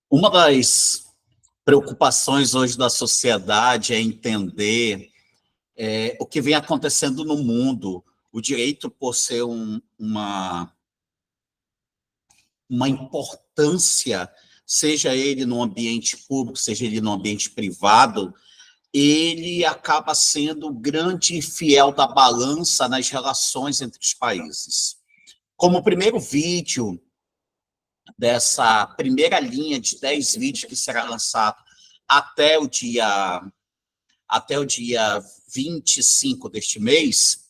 Uma das preocupações hoje da sociedade é entender o que vem acontecendo no mundo. O direito, por ser uma importância, seja ele no ambiente público, seja ele no ambiente privado, ele acaba sendo o grande fiel da balança nas relações entre os países. Como o primeiro vídeo dessa primeira linha de 10 vídeos que será lançado até o dia, até o dia 25 deste mês,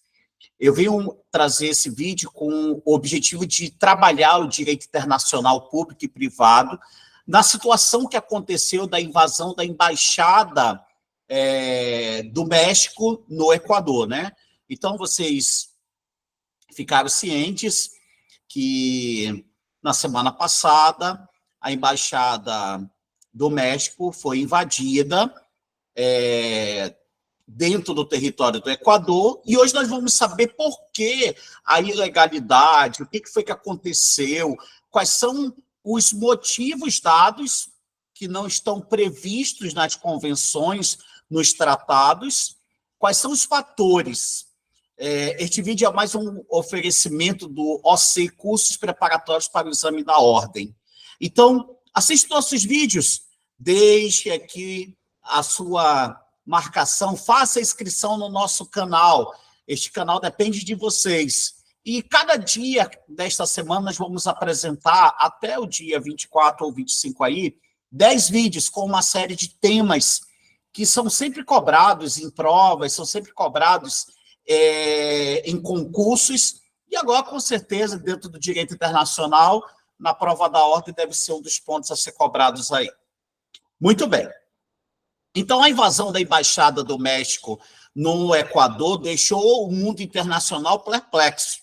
eu vim trazer esse vídeo com o objetivo de trabalhar o direito internacional público e privado na situação que aconteceu da invasão da embaixada do México no Equador, né? Então, vocês ficaram cientes que, na semana passada, a embaixada do México foi invadida dentro do território do Equador, e hoje nós vamos saber por que a ilegalidade, o que foi que aconteceu, quais são os motivos dados que não estão previstos nas convenções, nos tratados, quais são os fatores. Este vídeo é mais um oferecimento do OC Cursos Preparatórios para o Exame da Ordem. Então, assista nossos vídeos, deixe aqui a sua marcação, faça a inscrição no nosso canal. Este canal depende de vocês. E cada dia desta semana nós vamos apresentar, até o dia 24 ou 25 aí, 10 vídeos com uma série de temas que são sempre cobrados em provas, são sempre cobrados em concursos, e agora, com certeza, dentro do direito internacional, na prova da ordem deve ser um dos pontos a ser cobrados aí. Muito bem. Então, a invasão da Embaixada do México no Equador deixou o mundo internacional perplexo.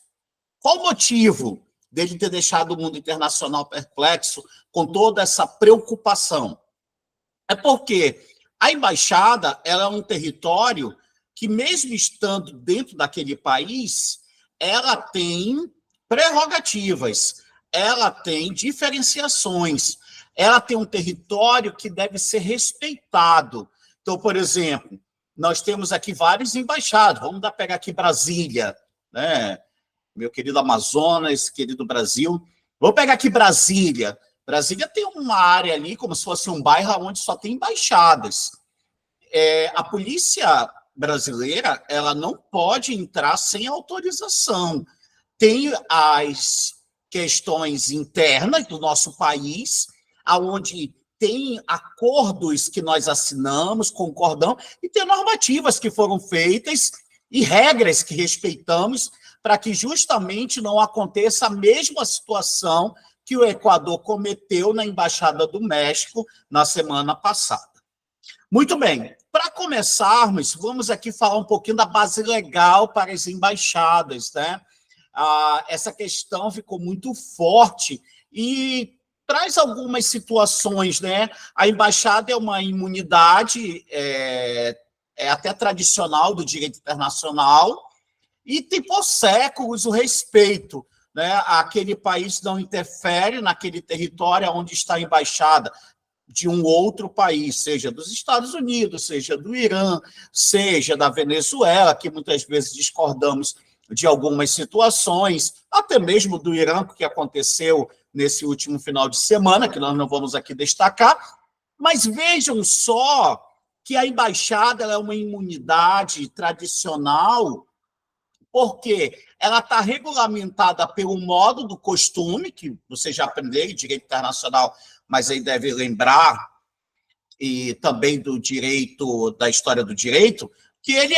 Qual o motivo dele ter deixado o mundo internacional perplexo com toda essa preocupação? É porque a embaixada ela é um território que, mesmo estando dentro daquele país, ela tem prerrogativas, ela tem diferenciações, ela tem um território que deve ser respeitado. Então, por exemplo, nós temos aqui vários embaixados. Vamos pegar aqui Brasília, né? Meu querido Amazonas, querido Brasil. Vou pegar aqui Brasília. Brasília tem uma área ali, como se fosse um bairro onde só tem embaixadas. A polícia brasileira ela não pode entrar sem autorização. Tem as questões internas do nosso país, onde tem acordos que nós assinamos, concordamos, e tem normativas que foram feitas e regras que respeitamos para que justamente não aconteça a mesma situação que o Equador cometeu na Embaixada do México na semana passada. Muito bem, para começarmos, vamos aqui falar um pouquinho da base legal para as embaixadas, né? Essa questão ficou muito forte e traz algumas situações, né? A embaixada é uma imunidade, até tradicional do direito internacional, e tem por séculos o respeito, né? Aquele país não interfere naquele território onde está a embaixada de um outro país, seja dos Estados Unidos, seja do Irã, seja da Venezuela, que muitas vezes discordamos de algumas situações, até mesmo do Irã, que aconteceu nesse último final de semana, que nós não vamos aqui destacar, mas vejam só que a embaixada ela é uma imunidade tradicional, porque ela está regulamentada pelo modo do costume, que você já aprendeu em direito internacional, mas aí deve lembrar, e também do direito, da história do direito, que ele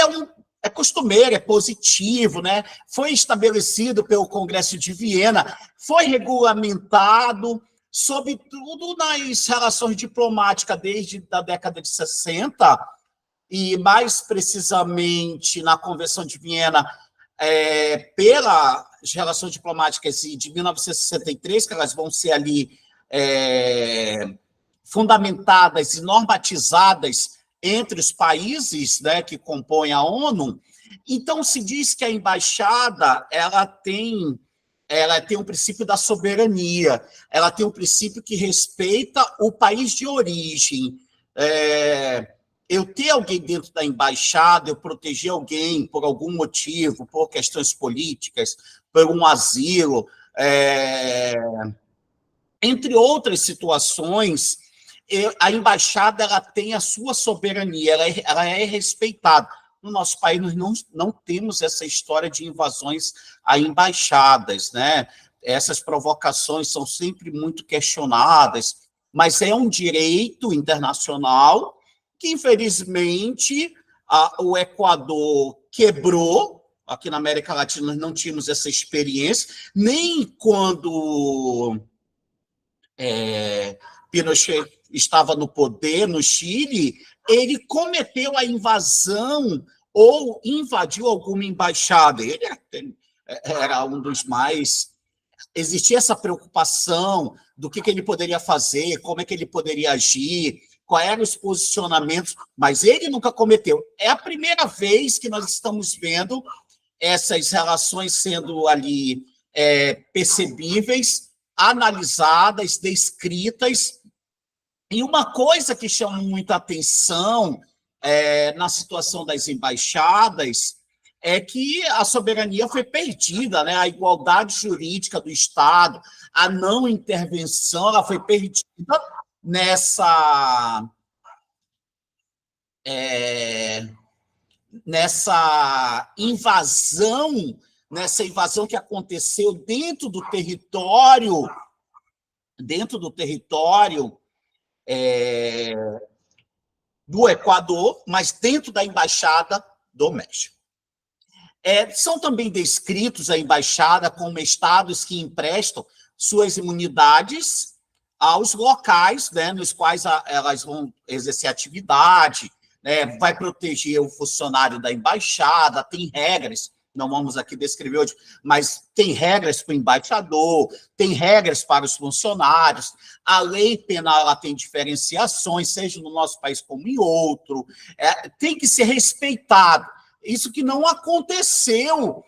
é costumeiro, é positivo, né? Foi estabelecido pelo Congresso de Viena, foi regulamentado, sobretudo nas relações diplomáticas desde a década de 60, e mais precisamente na Convenção de Viena, pelas relações diplomáticas de 1963, que elas vão ser ali fundamentadas e normatizadas entre os países, né, que compõem a ONU. Então, se diz que a embaixada ela tem ela tem um princípio da soberania, ela tem um princípio que respeita o país de origem. Eu ter alguém dentro da embaixada, eu proteger alguém por algum motivo, por questões políticas, por um asilo, entre outras situações, a embaixada ela tem a sua soberania, ela é respeitada. No nosso país, nós não temos essa história de invasões a embaixadas, né? Essas provocações são sempre muito questionadas, mas é um direito internacional que, infelizmente, o Equador quebrou. Aqui na América Latina, nós não tínhamos essa experiência, nem quando Pinochet estava no poder, no Chile, ele cometeu a invasão ou invadiu alguma embaixada. Ele era um dos mais... Existia essa preocupação do que ele poderia fazer, como é que ele poderia agir, quais eram os posicionamentos, mas ele nunca cometeu. É a primeira vez que nós estamos vendo essas relações sendo ali percebíveis, analisadas, descritas. E uma coisa que chama muita atenção na situação das embaixadas é que a soberania foi perdida, né? A igualdade jurídica do Estado, a não intervenção, ela foi perdida nessa invasão que aconteceu dentro do território do Equador, mas dentro da Embaixada do México. São também descritos a embaixada como estados que emprestam suas imunidades aos locais, né, nos quais elas vão exercer atividade, né, vai proteger o funcionário da embaixada, tem regras, não vamos aqui descrever hoje, mas tem regras para o embaixador, tem regras para os funcionários, a lei penal ela tem diferenciações, seja no nosso país como em outro, tem que ser respeitado. Isso que não aconteceu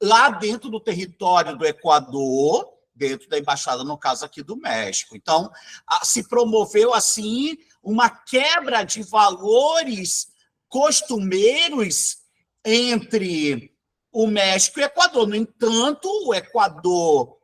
lá dentro do território do Equador, dentro da embaixada, no caso aqui do México. Então, se promoveu, assim, uma quebra de valores costumeiros entre o México e o Equador. No entanto, o Equador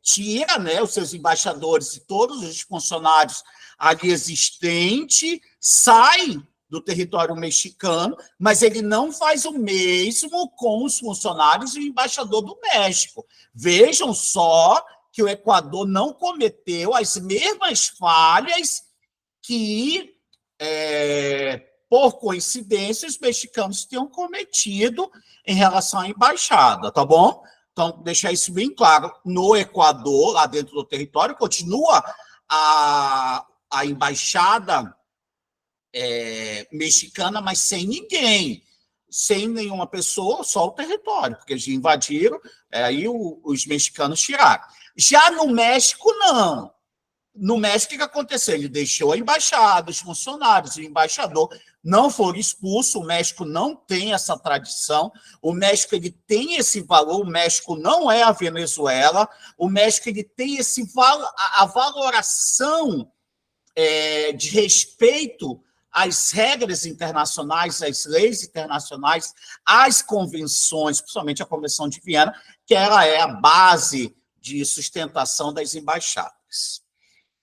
tira, né, os seus embaixadores e todos os funcionários ali existentes, sai do território mexicano, mas ele não faz o mesmo com os funcionários e o embaixador do México. Vejam só que o Equador não cometeu as mesmas falhas que, por coincidência, os mexicanos tenham cometido em relação à embaixada, tá bom? Então, deixar isso bem claro. No Equador, lá dentro do território, continua a embaixada mexicana, mas sem ninguém, sem nenhuma pessoa, só o território, porque eles invadiram, aí os mexicanos tiraram. Já no México, não. No México, o que aconteceu? Ele deixou a embaixada, os funcionários, o embaixador não foram expulsos, o México não tem essa tradição, o México ele tem esse valor, o México não é a Venezuela, o México ele tem a valoração de respeito às regras internacionais, às leis internacionais, às convenções, principalmente a Convenção de Viena, que ela é a base de sustentação das embaixadas.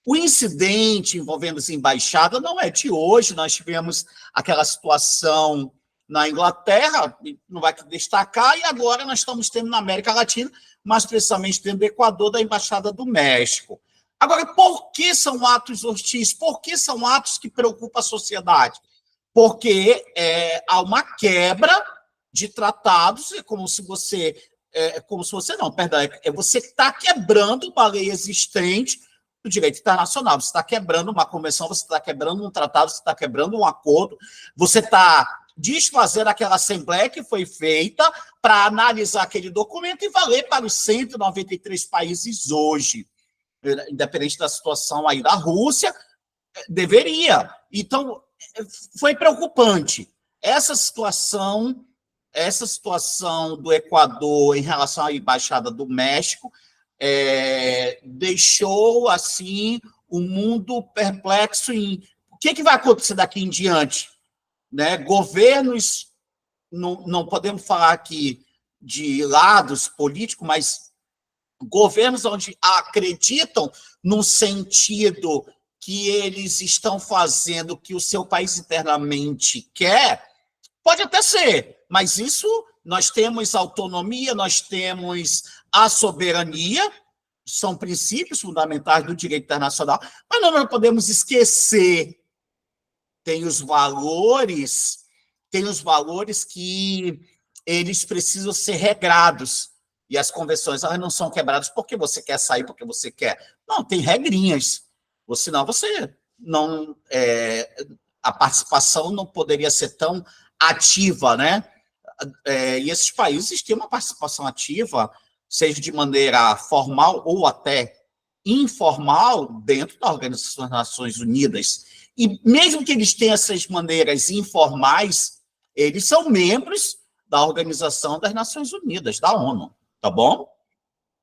O incidente envolvendo as embaixadas não é de hoje, nós tivemos aquela situação na Inglaterra, não vai destacar, e agora nós estamos tendo na América Latina, mais precisamente dentro do Equador, da Embaixada do México. Agora, por que são atos hostis? Por que são atos que preocupam a sociedade? Porque há uma quebra de tratados, é como se você... você está quebrando uma lei existente do direito internacional, você está quebrando uma convenção, você está quebrando um tratado, você está quebrando um acordo, você está desfazendo aquela assembleia que foi feita para analisar aquele documento e valer para os 193 países hoje. Independente da situação aí da Rússia, deveria. Então, foi preocupante. Essa situação essa situação do Equador em relação à Embaixada do México deixou, assim, o mundo perplexo em o que vai acontecer daqui em diante, né? Governos, não podemos falar aqui de lados políticos, mas governos onde acreditam no sentido que eles estão fazendo o que o seu país internamente quer, pode até ser, mas isso nós temos autonomia, nós temos a soberania, são princípios fundamentais do direito internacional, mas nós não podemos esquecer, tem os valores que eles precisam ser regrados, e as convenções elas não são quebradas porque você quer sair, porque você quer. Não, tem regrinhas, ou senão você não... a participação não poderia ser tão ativa, né? E esses países têm uma participação ativa, seja de maneira formal ou até informal, dentro da Organização das Nações Unidas. E mesmo que eles tenham essas maneiras informais, eles são membros da Organização das Nações Unidas, da ONU, tá bom?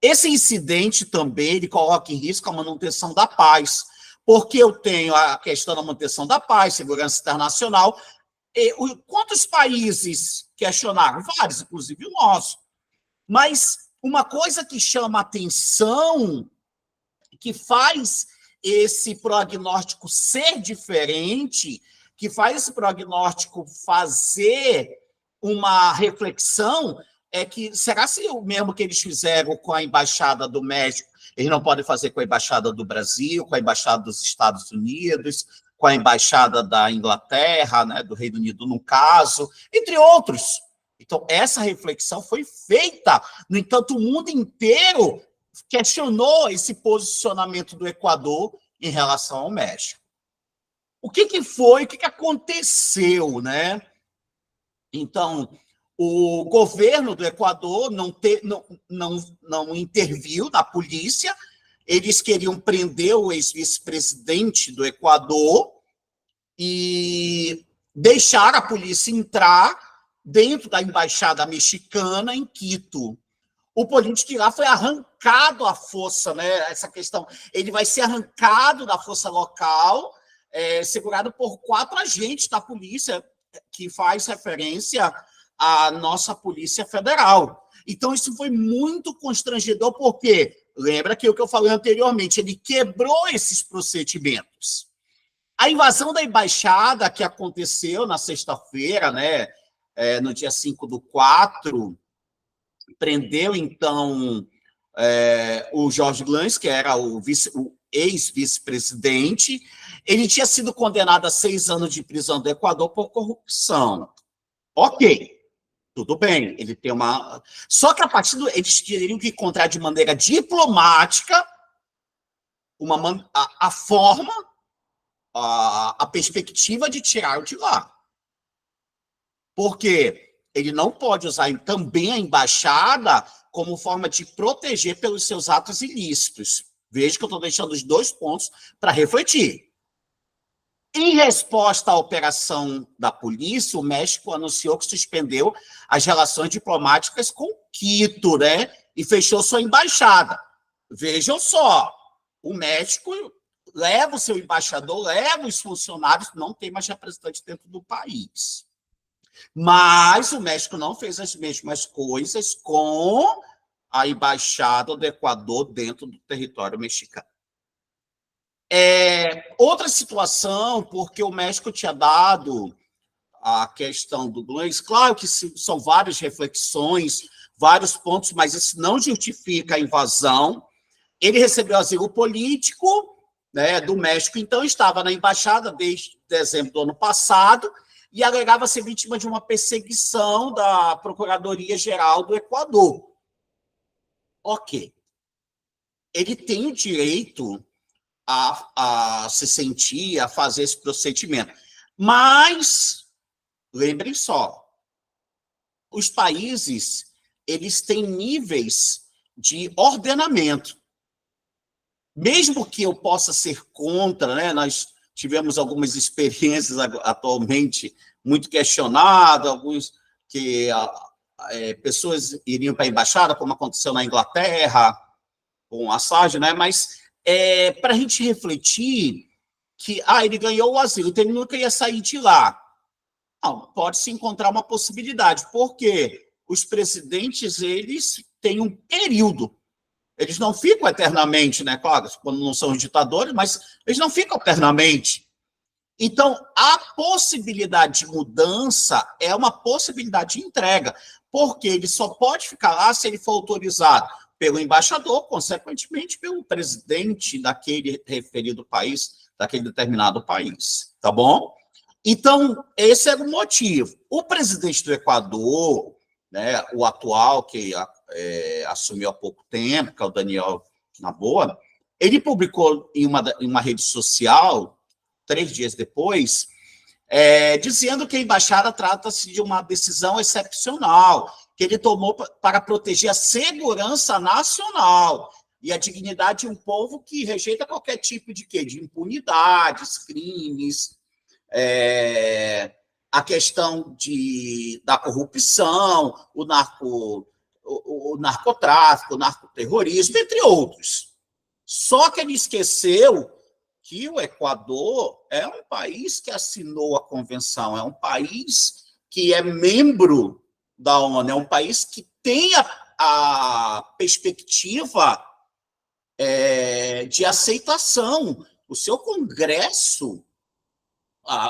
Esse incidente também ele coloca em risco a manutenção da paz, porque eu tenho a questão da manutenção da paz, segurança internacional. Quantos países questionaram? Vários, inclusive o nosso. Mas uma coisa que chama atenção, que faz esse prognóstico ser diferente, que faz esse prognóstico fazer uma reflexão, é que será se o mesmo que eles fizeram com a Embaixada do México, eles não podem fazer com a Embaixada do Brasil, com a Embaixada dos Estados Unidos, com a Embaixada da Inglaterra, né, do Reino Unido, no caso, entre outros. Então, essa reflexão foi feita. No entanto, o mundo inteiro questionou esse posicionamento do Equador em relação ao México. O que foi, o que aconteceu, né? Então, o governo do Equador não interviu na polícia, eles queriam prender o ex-vice-presidente do Equador e deixar a polícia entrar dentro da embaixada mexicana em Quito. O político de lá foi arrancado à força, né? Essa questão, ele vai ser arrancado da força local, segurado por 4 agentes da polícia, que faz referência à nossa Polícia Federal. Então, isso foi muito constrangedor, porque, lembra que o que eu falei anteriormente, ele quebrou esses procedimentos. A invasão da embaixada, que aconteceu na sexta-feira, né, no dia 5/4, prendeu, então, o Jorge Glans, que era o ex-vice-presidente. Ele tinha sido condenado a 6 anos de prisão do Equador por corrupção. Ok, tudo bem, ele tem uma... Só que a partir eles teriam que encontrar de maneira diplomática a forma, a perspectiva de tirá-lo de lá. Porque ele não pode usar também a embaixada como forma de proteger pelos seus atos ilícitos. Veja que eu estou deixando os 2 pontos para refletir. Em resposta à operação da polícia, o México anunciou que suspendeu as relações diplomáticas com Quito, né? E fechou sua embaixada. Vejam só, o México leva o seu embaixador, leva os funcionários, não tem mais representante dentro do país. Mas o México não fez as mesmas coisas com a embaixada do Equador dentro do território mexicano. Outra situação, porque o México tinha dado a questão do Glans, claro que são várias reflexões, vários pontos, mas isso não justifica a invasão. Ele recebeu asilo político, né, do México, então estava na embaixada desde dezembro do ano passado e alegava ser vítima de uma perseguição da Procuradoria-Geral do Equador. Ok. Ele tem o direito a se sentir, a fazer esse procedimento. Mas, lembrem só, os países, eles têm níveis de ordenamento. Mesmo que eu possa ser contra, né, nós tivemos algumas experiências atualmente muito questionadas, alguns que pessoas iriam para a embaixada, como aconteceu na Inglaterra, com Assange, né? Mas para a gente refletir que ele ganhou o asilo, então ele nunca ia sair de lá. Não, pode-se encontrar uma possibilidade, porque os presidentes, eles têm um período. Eles não ficam eternamente, né? Claro, quando não são ditadores, mas eles não ficam eternamente. Então, a possibilidade de mudança é uma possibilidade de entrega, porque ele só pode ficar lá se ele for autorizado pelo embaixador, consequentemente, pelo presidente daquele referido país, daquele determinado país, tá bom? Então, esse era o motivo. O presidente do Equador, né, o atual, que assumiu há pouco tempo, que é o Daniel Noboa, ele publicou em uma rede social, 3 dias depois, dizendo que a embaixada trata-se de uma decisão excepcional, que ele tomou para proteger a segurança nacional e a dignidade de um povo que rejeita qualquer tipo de quê? De impunidades, crimes, a questão da corrupção, o narcotráfico, o narcoterrorismo, entre outros. Só que ele esqueceu que o Equador é um país que assinou a convenção, é um país que é membro da ONU, é um país que tem a perspectiva de aceitação. O seu Congresso,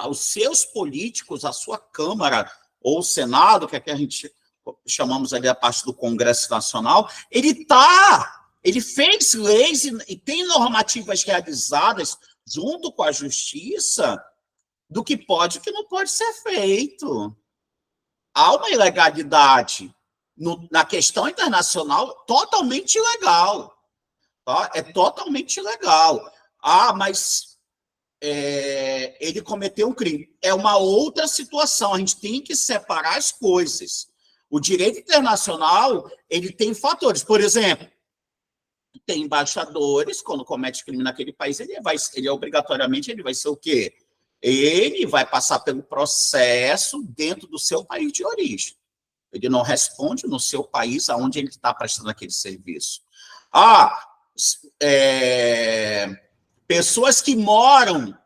os seus políticos, a sua Câmara ou o Senado, que aqui a gente chamamos ali a parte do Congresso Nacional, ele fez leis e tem normativas realizadas junto com a Justiça do que pode e o que não pode ser feito. Há uma ilegalidade na questão internacional totalmente ilegal. Tá? É totalmente ilegal. Mas ele cometeu um crime. É uma outra situação. A gente tem que separar as coisas. O direito internacional, ele tem fatores. Por exemplo, tem embaixadores, quando comete crime naquele país, ele obrigatoriamente vai ser o quê? Ele vai passar pelo processo dentro do seu país de origem. Ele não responde no seu país aonde ele está prestando aquele serviço. Pessoas que moram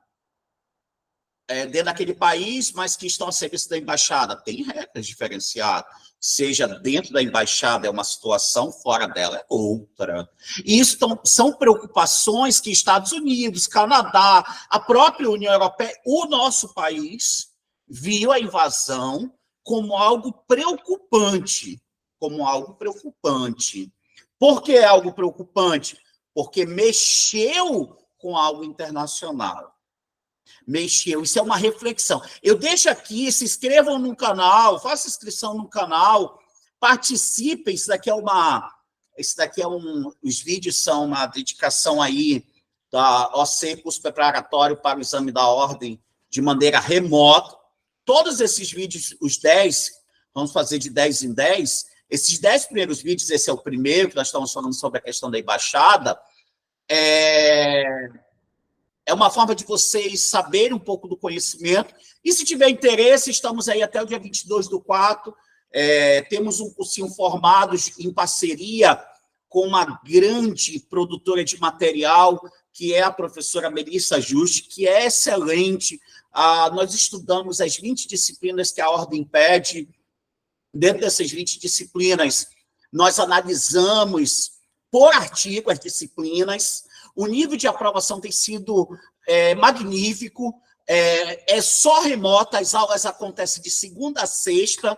dentro daquele país, mas que estão a serviço da embaixada, tem regras diferenciadas. Seja dentro da embaixada é uma situação, fora dela é outra. E isso são preocupações que Estados Unidos, Canadá, a própria União Europeia, o nosso país, viu a invasão como algo preocupante. Como algo preocupante. Por que é algo preocupante? Porque mexeu com algo internacional. Mexeu, isso é uma reflexão. Eu deixo aqui, se inscrevam no canal, façam inscrição no canal, participem, os vídeos são uma dedicação aí da OC, curso preparatório para o exame da ordem de maneira remota. Todos esses vídeos, os 10, vamos fazer de 10 em 10, esses 10 primeiros vídeos, esse é o primeiro, que nós estamos falando sobre a questão da embaixada, é uma forma de vocês saberem um pouco do conhecimento. E, se tiver interesse, estamos aí até o dia 22/4. Temos um cursinho formados em parceria com uma grande produtora de material, que é a professora Melissa Juste, que é excelente. Nós estudamos as 20 disciplinas que a ordem pede. Dentro dessas 20 disciplinas, nós analisamos por artigo as disciplinas. O nível de aprovação tem sido magnífico, é só remota, as aulas acontecem de segunda a sexta,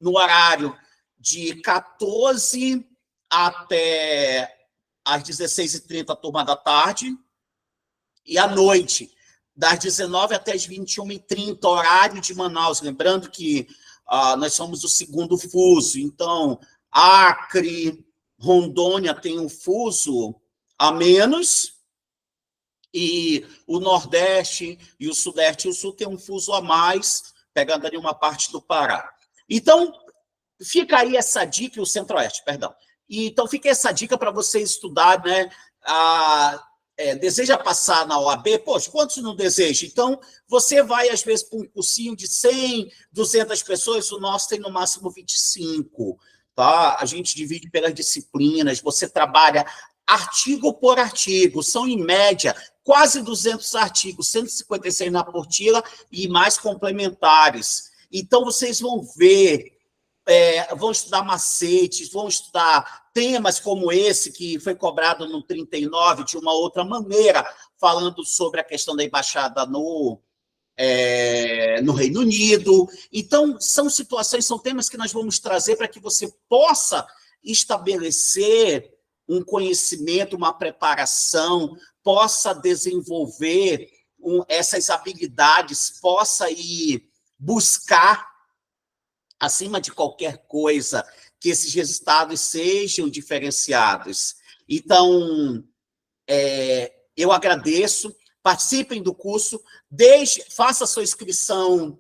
no horário de 14 até às 16h30, turma da tarde, e à noite, das 19 até as 21h30, horário de Manaus. Lembrando que nós somos o segundo fuso, então Acre, Rondônia tem um fuso a menos, e o Nordeste e o Sudeste e o Sul tem um fuso a mais, pegando ali uma parte do Pará. Então, fica aí essa dica, o Centro-Oeste, perdão. Então, fica essa dica para você estudar, né, deseja passar na OAB, poxa, quantos não desejam? Então, você vai, às vezes, para um cursinho de 100, 200 pessoas, o nosso tem no máximo 25, tá? A gente divide pelas disciplinas, você trabalha artigo por artigo, são, em média, quase 200 artigos, 156 na apostila e mais complementares. Então, vocês vão ver, vão estudar macetes, vão estudar temas como esse, que foi cobrado no 39, de uma outra maneira, falando sobre a questão da embaixada no Reino Unido. Então, são situações, são temas que nós vamos trazer para que você possa estabelecer um conhecimento, uma preparação, possa desenvolver essas habilidades, possa ir buscar, acima de qualquer coisa, que esses resultados sejam diferenciados. Então, eu agradeço, participem do curso, faça sua inscrição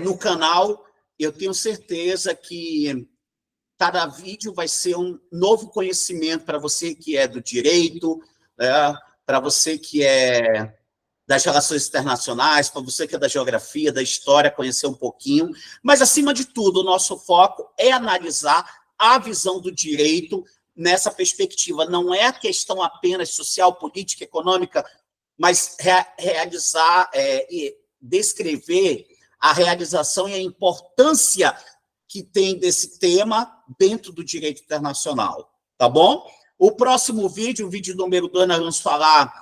no canal, eu tenho certeza que cada vídeo vai ser um novo conhecimento para você que é do direito, para você que é das relações internacionais, para você que é da geografia, da história, conhecer um pouquinho. Mas, acima de tudo, o nosso foco é analisar a visão do direito nessa perspectiva. Não é a questão apenas social, política, econômica, mas realizar e descrever a realização e a importância que tem desse tema dentro do direito internacional, tá bom? O próximo vídeo, o vídeo número 2, nós vamos falar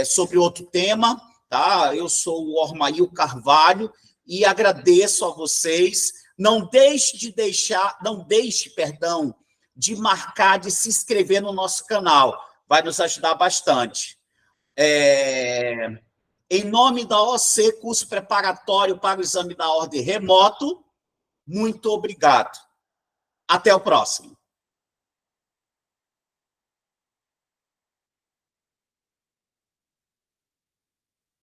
sobre outro tema, tá? Eu sou o Ormail Carvalho e agradeço a vocês. Não deixe, de marcar, de se inscrever no nosso canal. Vai nos ajudar bastante. Em nome da OC, curso preparatório para o exame da ordem remoto, muito obrigado. Até o próximo.